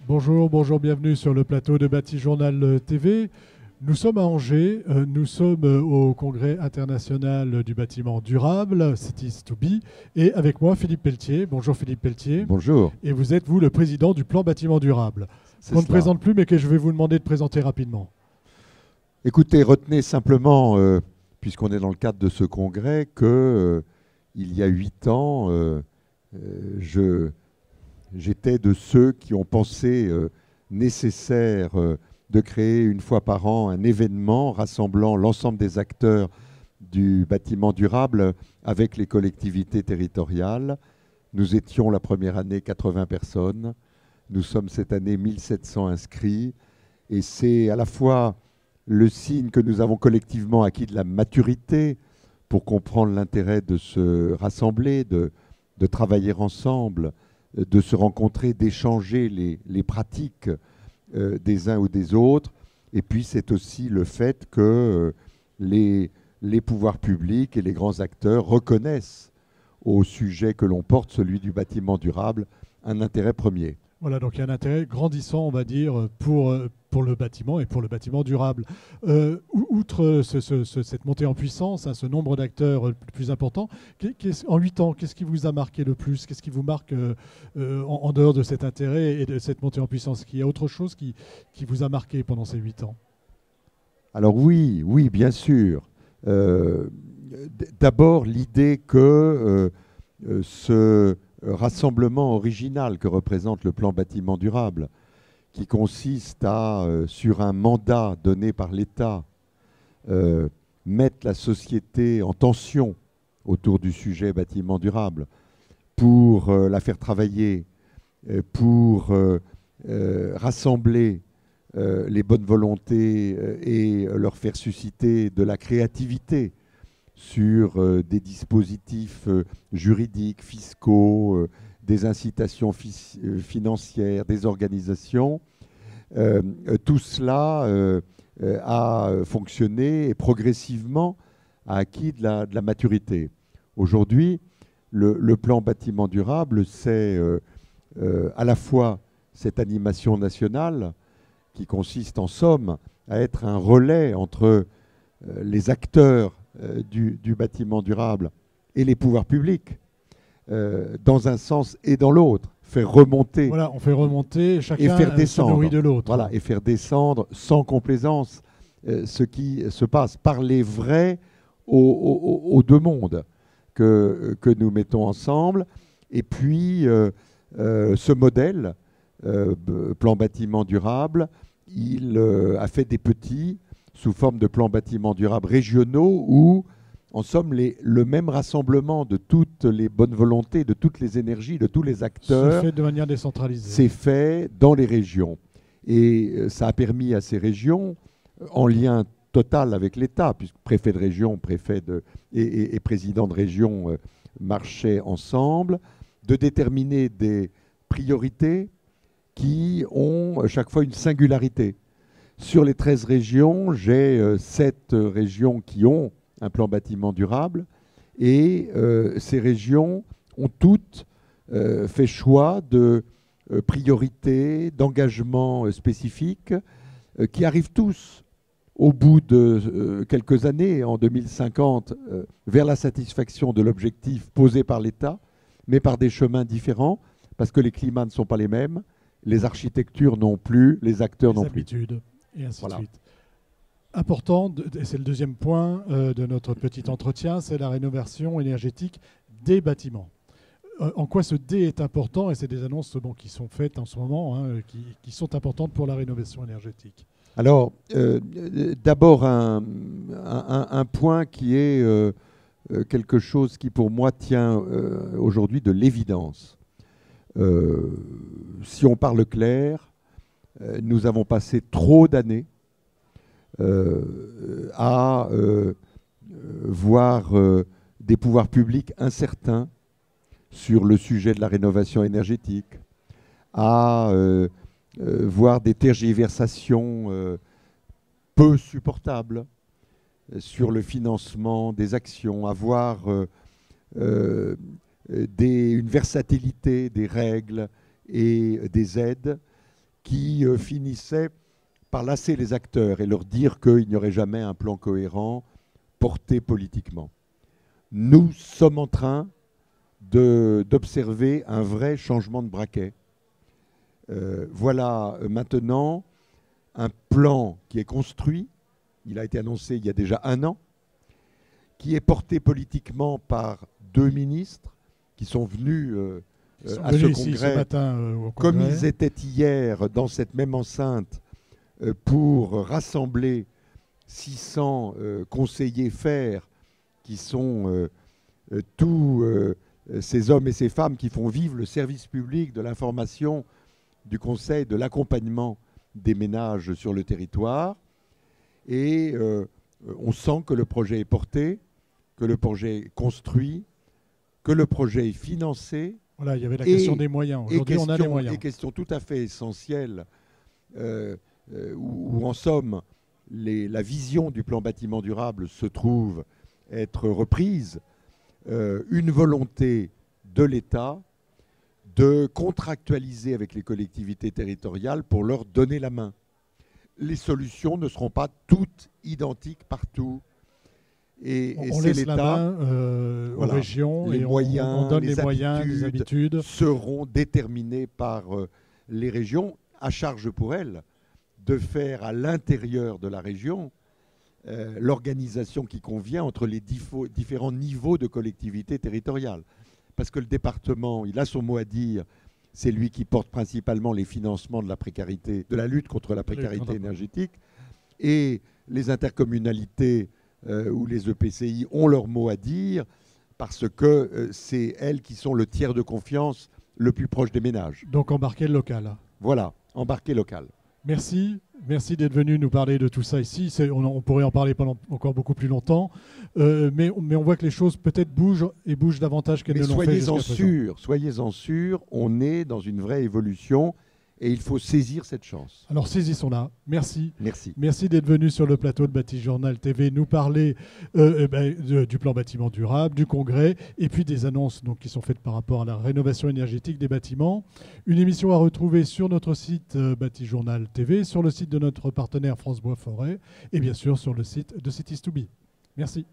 Bonjour, bonjour, bienvenue sur le plateau de Bâti Journal TV. Nous sommes à Angers, nous sommes au Congrès international du bâtiment durable, Cities to Be, et avec moi Philippe Pelletier. Bonjour Philippe Pelletier. Bonjour. Et vous êtes, vous, le président du plan bâtiment durable, qu'on ne présente plus, mais que je vais vous demander de présenter rapidement. Écoutez, retenez simplement, puisqu'on est dans le cadre de ce congrès, que il y a 8 ans, j'étais de ceux qui ont pensé nécessaire de créer une fois par an un événement rassemblant l'ensemble des acteurs du bâtiment durable avec les collectivités territoriales. Nous étions la première année 80 personnes. Nous sommes cette année 1700 inscrits. Et c'est à la fois le signe que nous avons collectivement acquis de la maturité pour comprendre l'intérêt de se rassembler, de travailler ensemble, de se rencontrer, d'échanger les pratiques des uns ou des autres. Et puis c'est aussi le fait que les pouvoirs publics et les grands acteurs reconnaissent au sujet que l'on porte, celui du bâtiment durable, un intérêt premier. Voilà, donc il y a un intérêt grandissant, on va dire, pour le bâtiment et pour le bâtiment durable. Outre cette montée en puissance, hein, ce nombre d'acteurs plus important, en 8 ans, qu'est-ce qui vous a marqué le plus? Qu'est-ce qui vous marque en dehors de cet intérêt et de cette montée en puissance? Est-ce qu'il y a autre chose qui vous a marqué pendant ces 8 ans? Alors oui, bien sûr. D'abord, l'idée que ce rassemblement original que représente le plan bâtiment durable, qui consiste à, sur un mandat donné par l'État, mettre la société en tension autour du sujet bâtiment durable pour la faire travailler, pour rassembler les bonnes volontés et leur faire susciter de la créativité sur des dispositifs juridiques, fiscaux, des incitations financières, des organisations. Tout cela a fonctionné et progressivement a acquis de la maturité. Aujourd'hui, le plan bâtiment durable, c'est à la fois cette animation nationale qui consiste en somme à être un relais entre les acteurs du bâtiment durable et les pouvoirs publics, dans un sens et dans l'autre, faire remonter. Voilà, on fait remonter, chacun et faire descendre, se nourrit de l'autre. Voilà, et faire descendre sans complaisance ce qui se passe, parler vrai aux deux mondes que nous mettons ensemble. Et puis, ce modèle, plan bâtiment durable, il a fait des petits sous forme de plans bâtiments durables régionaux où, en somme, le même rassemblement de toutes les bonnes volontés, de toutes les énergies, de tous les acteurs, se fait de manière décentralisée. C'est fait dans les régions. Et ça a permis à ces régions, en lien total avec l'État, puisque préfet de région, et président de région marchaient ensemble, de déterminer des priorités qui ont à chaque fois une singularité. Sur les 13 régions, j'ai 7 régions qui ont un plan bâtiment durable et ces régions ont toutes fait choix de priorités, d'engagements spécifiques qui arrivent tous au bout de quelques années, en 2050, vers la satisfaction de l'objectif posé par l'État, mais par des chemins différents, parce que les climats ne sont pas les mêmes, les architectures non plus, les acteurs non plus. Les habitudes. Et ainsi Voilà. de suite. Important, et c'est le deuxième point de notre petit entretien, c'est la rénovation énergétique des bâtiments. En quoi ce D est important? Et c'est des annonces qui sont faites en ce moment, hein, qui sont importantes pour la rénovation énergétique. Alors, d'abord un point qui est quelque chose qui pour moi tient aujourd'hui de l'évidence. Si on parle clair, nous avons passé trop d'années à voir des pouvoirs publics incertains sur le sujet de la rénovation énergétique, à voir des tergiversations peu supportables sur le financement des actions, à voir une versatilité des règles et des aides qui finissait par lasser les acteurs et leur dire qu'il n'y aurait jamais un plan cohérent porté politiquement. Nous sommes en train d'observer un vrai changement de braquet. Voilà maintenant un plan qui est construit, il a été annoncé il y a déjà 1 an, qui est porté politiquement par 2 ministres qui sont venus à ce congrès, ce matin, au congrès, comme ils étaient hier dans cette même enceinte pour rassembler 600 conseillers FAIRE qui sont tous ces hommes et ces femmes qui font vivre le service public de l'information, du conseil, de l'accompagnement des ménages sur le territoire. Et on sent que le projet est porté, que le projet est construit, que le projet est financé. Voilà, il y avait la question des moyens. Aujourd'hui, on a les moyens. Et question tout à fait essentielle, où en somme, la vision du plan bâtiment durable se trouve être reprise, une volonté de l'État de contractualiser avec les collectivités territoriales pour leur donner la main. Les solutions ne seront pas toutes identiques partout. Et on c'est laisse la l'État, main aux régions les et moyens, on donne les moyens, les habitudes seront déterminés par les régions, à charge pour elles de faire à l'intérieur de la région l'organisation qui convient entre les différents niveaux de collectivité territoriale. Parce que le département, il a son mot à dire, c'est lui qui porte principalement les financements de la précarité, de la lutte contre la précarité énergétique, et les intercommunalités ou les EPCI ont leur mot à dire parce que c'est elles qui sont le tiers de confiance le plus proche des ménages. Donc embarquer le local. Voilà, embarquer local. Merci d'être venu nous parler de tout ça ici. On pourrait en parler pendant encore beaucoup plus longtemps, mais on voit que les choses peut-être bougent et bougent davantage qu'elles ne l'ont fait jusqu'à présent. Soyez-en sûrs, on est dans une vraie évolution et il faut saisir cette chance. Alors saisissons-la. Merci. Merci. Merci d'être venu sur le plateau de Bâti Journal TV nous parler du plan bâtiment durable, du congrès et puis des annonces donc, qui sont faites par rapport à la rénovation énergétique des bâtiments. Une émission à retrouver sur notre site Bâti Journal TV, sur le site de notre partenaire France Bois Forêt et bien sûr sur le site de Cities2Be. Merci.